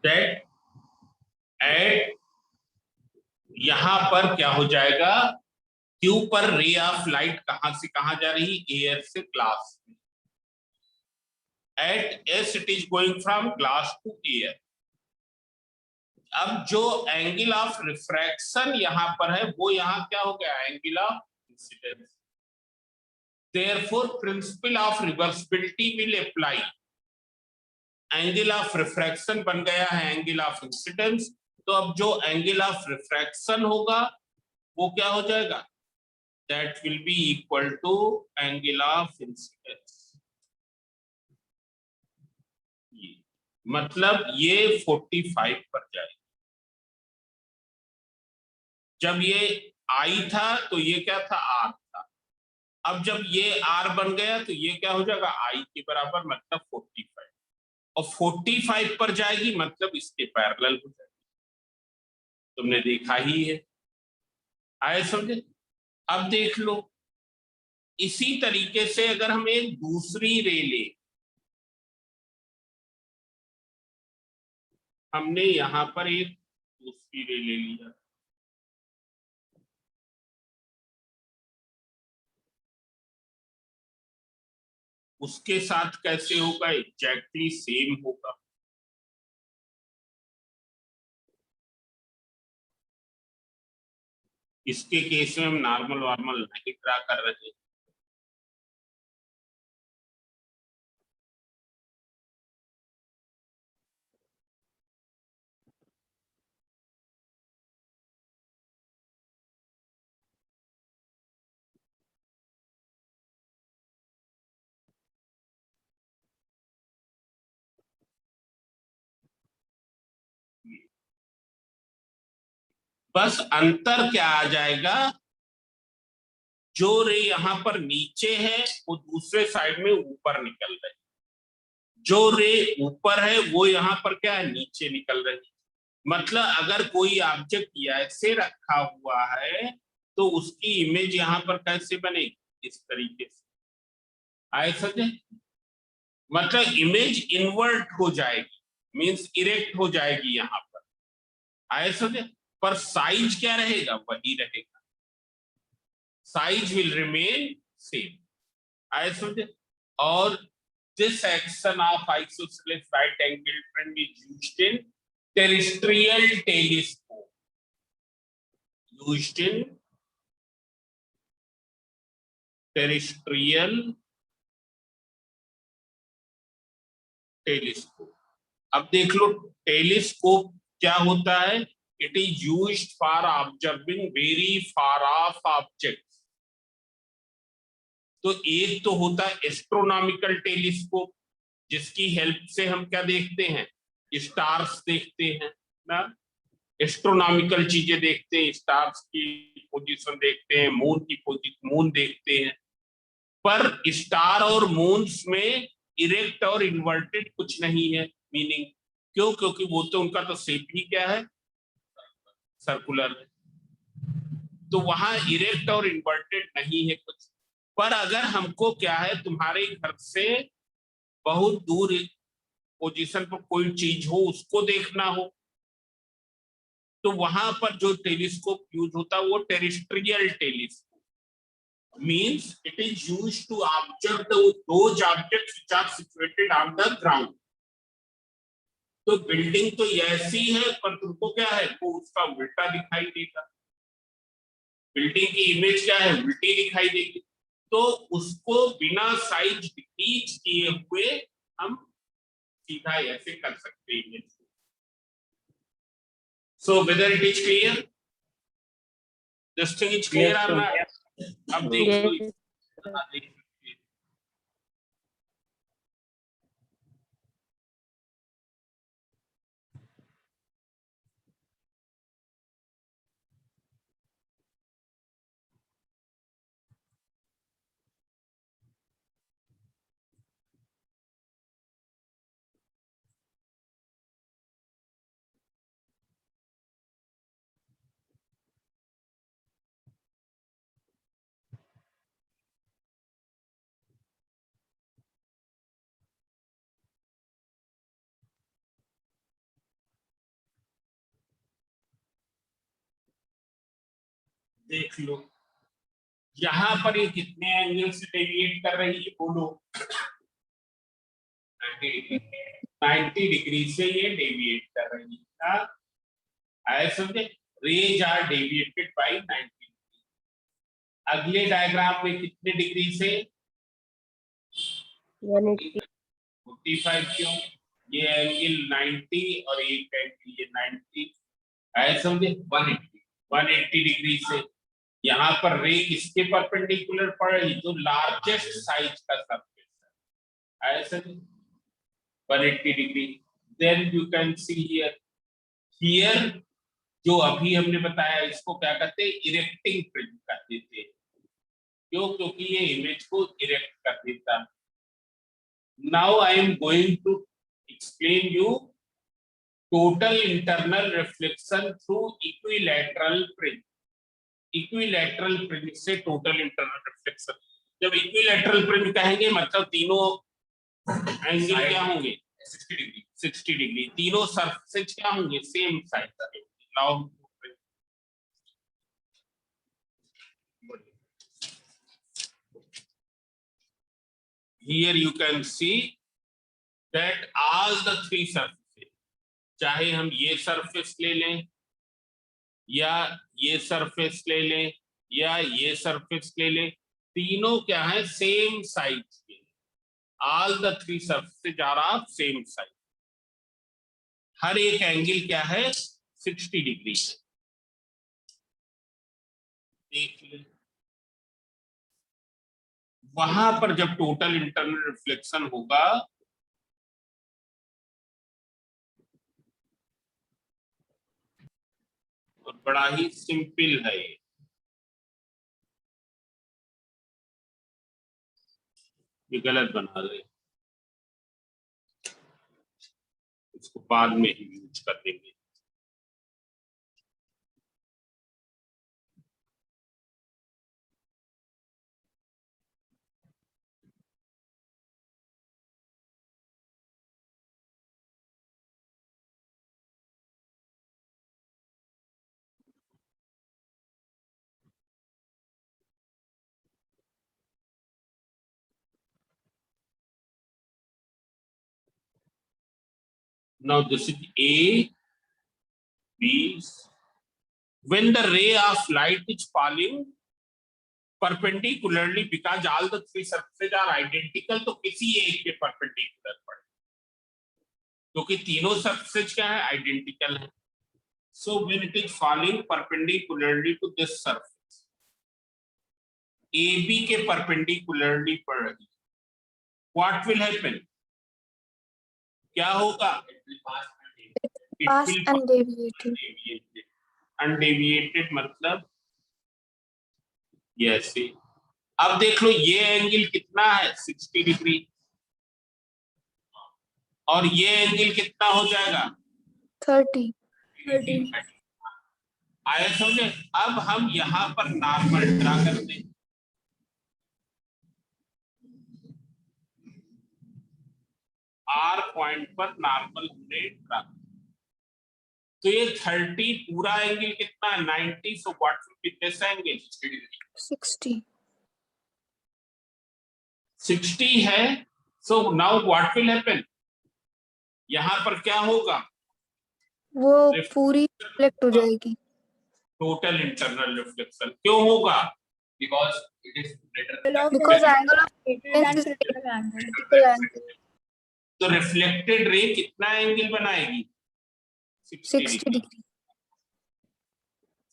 That at यहां पर क्या हो जाएगा, क्यू पर रे ऑफ लाइट कहां से कहां जा रही, एयर से ग्लास में। At as it is going from glass to air. अब जो एंगल ऑफ रिफ्रैक्शन यहां पर है वो यहां क्या हो गया, angle of incidence. Therefore, principle of reversibility will apply. Angle of refraction बन गया है एंगल ऑफ इंसिडेंस, तो अब जो एंगल ऑफ रिफ्रैक्शन होगा वो क्या हो जाएगा, that will be equal to angle of incidence. मतलब ये 45 पर जाएगा। जब ये आई था तो ये क्या था, आर था। अब जब ये आर बन गया तो ये क्या हो जाएगा, आई के बराबर, मतलब 45। और 45 पर जाएगी मतलब इसके पैरेलल हो जाएगी। तुमने देखा ही है, आए समझे। अब देख लो, इसी तरीके से अगर हम एक दूसरी रे ले, हमने यहां पर एक दूसरी रे ले लिया, उसके साथ कैसे होगा, एग्जैक्टली सेम होगा। इसके केस में हम नॉर्मल वार्मल नहीं ड्रा कर रहे। बस अंतर क्या आ जाएगा, जो रे यहां पर नीचे है वो दूसरे साइड में ऊपर निकल रही, जो रे ऊपर है वो यहां पर क्या है, नीचे निकल रही। मतलब अगर कोई ऑब्जेक्ट ऐसे रखा हुआ है तो उसकी इमेज यहां पर कैसे बनेगी, इस तरीके से, आए समझे। मतलब इमेज इन्वर्ट हो जाएगी, मींस इरेक्ट हो जाएगी यहां पर, आए समझे। पर साइज क्या रहेगा, वही रहेगा, साइज विल रिमेन सेम, आए समझे। और this action of isosceles right angle triangle is used in terrestrial telescope, used in terrestrial telescope. अब देख लो, टेलीस्कोप क्या होता है, it is used for observing very far of objects. तो एक तो होता है एस्ट्रोनॉमिकल टेलीस्कोप, जिसकी हेल्प से हम क्या देखते हैं, स्टार्स देखते हैं ना, एस्ट्रोनॉमिकल चीजें देखते हैं, स्टार्स की पोजीशन देखते हैं, मून की पोजीशन, मून देखते हैं। पर स्टार और मून्स में इरेक्ट और इन्वर्टेड कुछ नहीं है मीनिंग, क्यों, क्योंकि वो तो उनका तो शेप ही क्या है, सर्कुलर है, तो वहां इरेक्ट और इन्वर्टेड नहीं है कुछ। पर अगर हमको क्या है, तुम्हारे घर से बहुत दूर पोजीशन पर कोई चीज हो उसको देखना हो, तो वहां पर जो टेलीस्कोप यूज होता है वो terrestrial telescope, means it is used to observe those objects which are situated on the ground। तो बिल्डिंग तो ऐसी है पर तुमको क्या है, वो उसका उल्टा दिखाई देगा, बिल्डिंग की इमेज क्या है, उल्टी दिखाई देगी। तो उसको बिना साइज डिक्रीज किए हुए हम सीधा ऐसे कर सकते हैं इमेज को। So whether it is clear, this thing is clear Yes, और sir. नॉट। अब देख लो, Yes. देख लो यहां पर ये कितने एंगल से डेविएट कर रही है, बोलो। 90 डिग्री से ये डेविएट कर रही है। आए समझे? Rays are deviated by 90। अगले डायग्राम में कितने डिग्री से? 180। 45। क्यों? ये एंगल 90 और एक एंगल ये 90। आए समझे? 180 डिग्री से यहाँ पर रे किसके परपेंडिकुलर पड़ रही? जो लार्जेस्ट साइज का सरफेस है। आए समझे? 180 degree. Then you can see here जो अभी हमने बताया इसको क्या कहते हैं? इरेक्टिंग प्रिज्म कहते थे। क्यों? क्योंकि ये इमेज को इरेक्ट कर देता है। Now I am going to explain you total internal reflection through equilateral prism. Equilateral prism से टोटल इंटरनल रिफ्लेक्शन। जब इक्विलैटरल प्रिज्म कहेंगे मतलब तीनों एंगल क्या होंगे? 60 डिग्री। 60 डिग्री। तीनों सरफेस क्या होंगे? सेम साइज के। Now here you can see that all the three surfaces, चाहे हम ये सरफेस ले लें या ये सरफेस ले लें या ये सरफेस ले लें, तीनों क्या है? सेम साइज के। All the three surfaces are of same size. हर एक एंगल क्या है? 60 डिग्री। देख ले वहां पर जब टोटल इंटरनल रिफ्लेक्शन होगा और बड़ा ही सिंपल है ये गलत बना रहे, इसको बाद में ही यूज कर देंगे। Now this is A, B. When the ray of light is falling perpendicularly, because all the three surfaces are identical, तो किसी एक के परपेंडिकुलर पड़े, क्योंकि तीनों सरफेस क्या है? आइडेंटिकल है। So when it is falling perpendicularly to this surface, AB के perpendicularly पड़ रही, what will happen? क्या होगा? It Pass will undeviated. Undeviated मतलब ये ऐसे। अब देख लो ये एंगल कितना है? 60 डिग्री। और ये एंगल कितना हो जाएगा? 30. आया समझे? अब हम यहां पर नॉर्मल ड्रा करते हैं। आर पॉइंट पर नॉर्मल हमने ड्रा, तो ये 30 पूरा एंगल कितना है? 90। So what will be this angle? 60. 60 है। So now what will happen? यहां पर क्या होगा? वो पूरी रिफ्लेक्ट हो जाएगी। टोटल इंटरनल रिफ्लेक्शन क्यों होगा? Because it is Because angle of incidence is critical angle. तो रिफ्लेक्टेड रे कितना एंगल बनाएगी? 60 degree.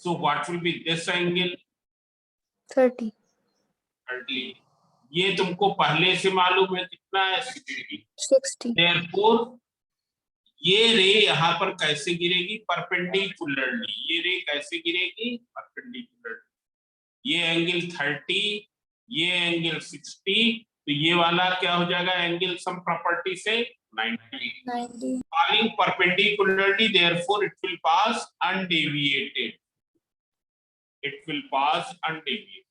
So what will be this angle? 30. 30। ये तुमको पहले से मालूम है कितना है? 60. Therefore ये रे यहाँ पर कैसे गिरेगी? परपेंडिकुलरली। ये रे कैसे गिरेगी? परपेंडिकुलरली। ये एंगल 30, ये एंगल 60, तो ये वाला क्या हो जाएगा? एंगल सम प्रॉपर्टी से 90। Falling perpendicularly, therefore it will pass undeviated. It will pass undeviated.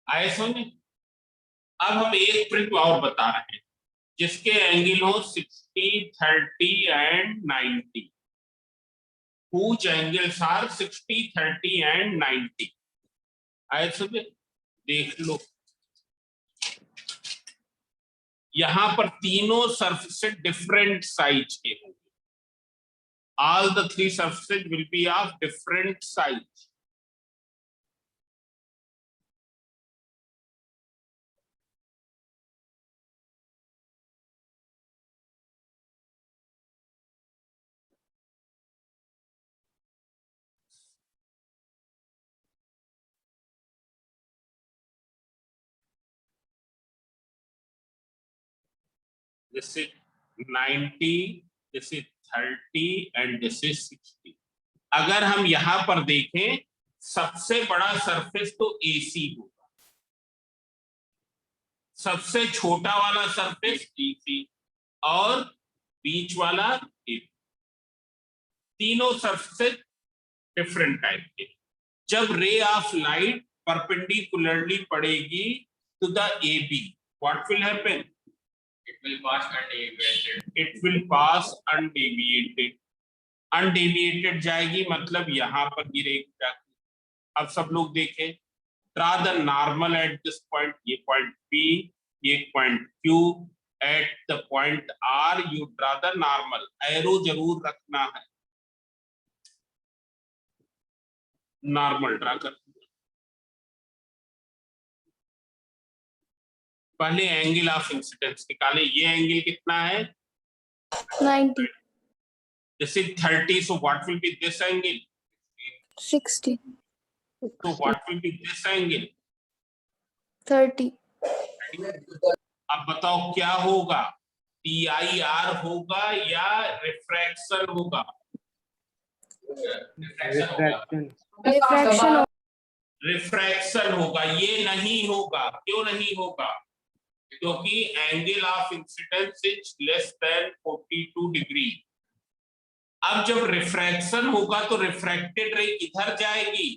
आए समझ? अब हम एक प्रिज्म और बता रहे हैं जिसके एंगल हो 60, 30 and 90। whose angles are 60, 30 and 90. आए सुबह देख लो, यहां पर तीनों सरफेस डिफरेंट साइज के होंगे. All the three surfaces will be of different size. This is 90, this is 30 and this is 60. अगर हम यहां पर देखें, सबसे बड़ा सरफेस तो AC होगा, सबसे छोटा वाला सरफेस DC और बीच वाला AB. तीनों सरफेस डिफरेंट टाइप के. जब रे ऑफ लाइट परपेंडिकुलरली पड़ेगी to the AB, what will happen? It will pass undeviated. It will pass undeviated. Undeviated जाएगी मतलब यहां पर गिरेगी जाके. अब सब लोग देखें, draw the normal at this point. ये पॉइंट P, ये point Q. At the point R you draw the normal. Arrow जरूर रखना है, नॉर्मल ड्रा कर. पहले एंगल ऑफ इंसिडेंस निकाले. ये एंगल कितना है? 90, This is 30, so what will be this angle? 60, So what will be this angle? 30, अब बताओ क्या होगा? TIR होगा या रिफ्रैक्शन होगा? रिफ्रैक्शन रिफ्रैक्शन होगा. ये नहीं होगा. क्यों नहीं होगा? क्योंकि angle of incidence is less than 42 degree. अब जब रिफ्रैक्शन होगा तो रिफ्रैक्टेड रे इधर जाएगी,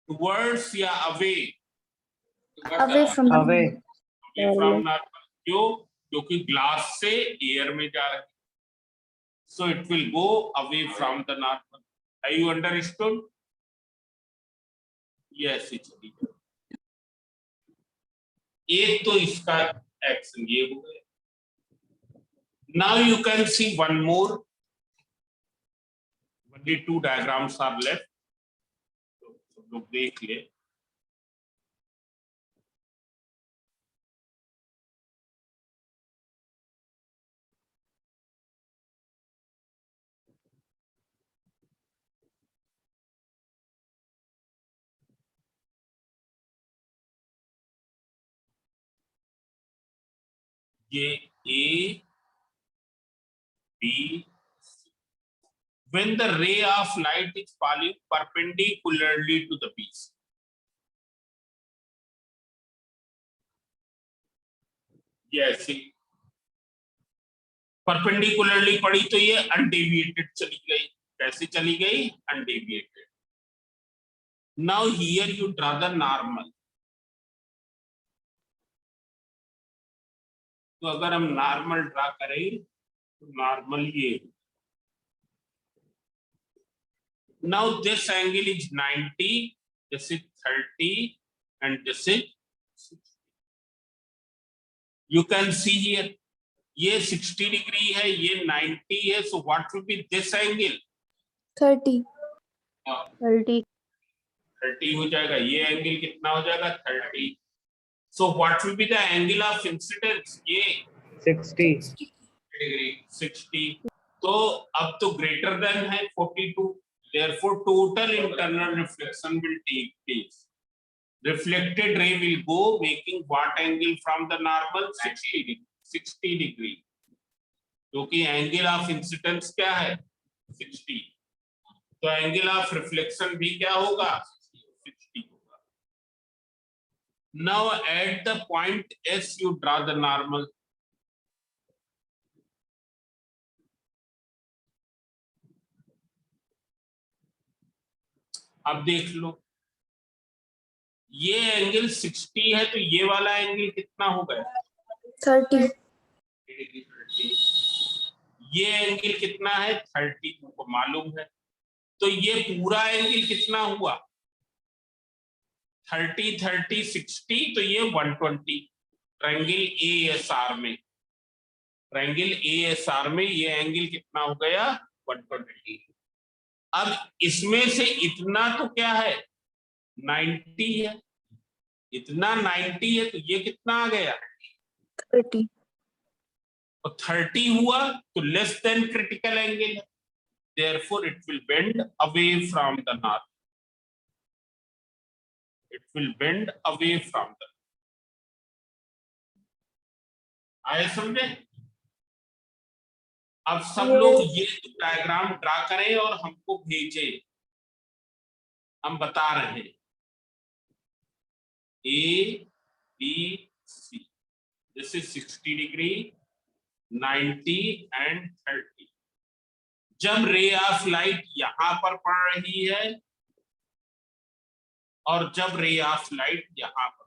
टुवर्ड्स या away? away from Away. From normal. क्यों? क्योंकि ग्लास से एयर में जा रही. So it will go away from the normal. Have you understood? Yes, it's एक तो इसका एक्शन ये हो गया. Now you can see one more. Only 2 diagrams are left. तो सब लोग देख ले. ये A, B, C. When the ray of light is falling perpendicularly to the piece. Yes, perpendicularly पड़ी तो ये अनडेविएटेड चली गई. कैसे चली गई? Undeviated. Now here you draw the normal. तो अगर हम नॉर्मल ड्रा करें तो नॉर्मल ये. Now this angle is 90, this is 30 and this is 60. You can see here, ये 60 डिग्री है, ये 90 है. So what will be this angle? 30, 30 हो जाएगा. ये एंगल कितना हो जाएगा? 30. So what will be the angle of incidence? ये 60 डिग्री 60. तो अब तो greater than है 42. Therefore total internal reflection will take place. Reflected ray will go making what angle from the normal? 60 degree. क्योंकि angle of incidence क्या है? 60. तो angle of reflection भी क्या होगा? 60 होगा. Now at the point S you draw the normal. अब देख लो, ये एंगल 60 है तो ये वाला एंगल कितना हो गया? 30, ये एंगल कितना है 30, तुमको मालूम है। तो ये पूरा एंगल कितना हुआ 30 30 60, तो ये 120। ट्रायंगल ASR में, ट्रायंगल ASR में ये एंगल कितना हो गया 120। अब इसमें से इतना तो क्या है 90 है, इतना 90 है, तो ये कितना आ गया 30. तो 30 हुआ, तो लेस देन क्रिटिकल एंगल है, therefore it will bend away from the north, it will bend away from the, आए समझे। अब सब लोग ये डायग्राम ड्रा करें और हमको भेजें, हम बता रहे हैं ABC, this is 60 degree 90 and 30। जब रे ऑफ लाइट यहां पर पड़ रही है और जब रे ऑफ लाइट यहां पर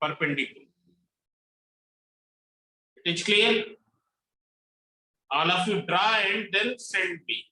perpendicular, it is clear. All of you draw and then send me.